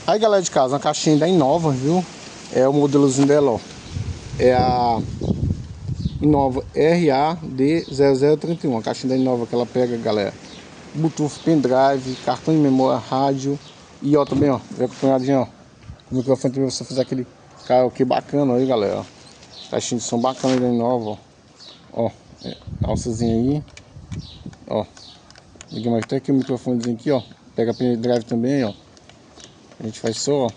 Aí, galera de casa, uma caixinha ainda nova, viu? É o modelozinho dela, ó. É a Innova RAD0031. Uma caixinha da Innova que ela pega, galera. Bluetooth, pendrive, cartão de memória, rádio. E ó, também, ó, vem acompanhadinho, ó. O microfone também, você fazer aquele karaokê bacana aí, galera. Caixinha de som bacana da Innova, ó. Alçazinha aí. Ó. Liguei mais até aqui o microfonezinho aqui, ó. Pega pendrive também, ó. A gente faz só, ó.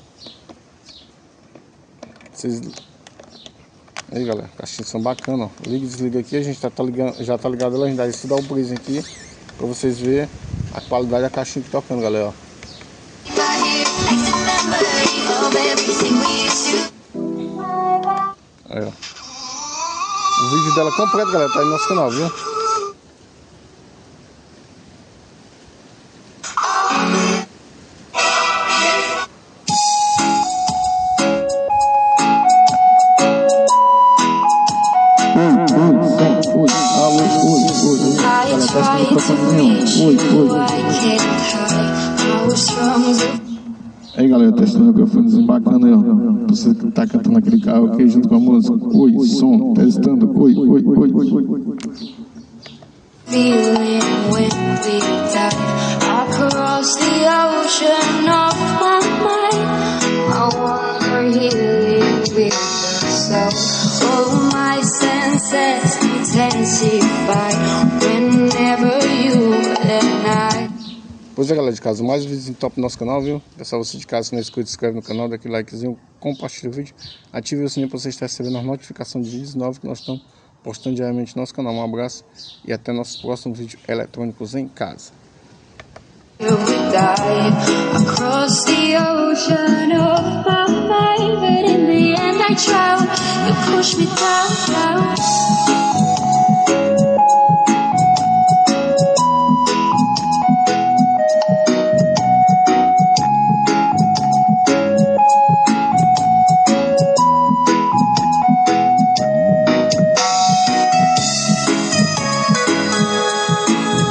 Vocês... Aí, galera, caixinhas são bacanas, ó. Liga e desliga aqui, a gente já tá ligado lá, a gente dá isso, dá o preço aqui pra vocês verem a qualidade da caixinha que tá tocando, galera, ó. Aí, ó. O vídeo dela completo, galera, tá aí no nosso canal, viu? Aí, galera, testando o microfonezinho bacana aí, ó. Você que tá cantando aquele carro aqui junto com a música. Oi, som, testando. Oi. Feeling when we dive across the ocean of my mind. I wanna hear it with the sound. All my senses intensify whenever you and I. Pois é, galera de casa, mais vídeos top no nosso canal, viu? Pessoal, você de casa, se não é inscrito, se inscreve no canal, dá aquele likezinho, compartilha o vídeo, ative o sininho para você estar recebendo as notificações de vídeos novos que nós estamos postando diariamente no nosso canal. Um abraço e até nossos próximos vídeos eletrônicos em casa.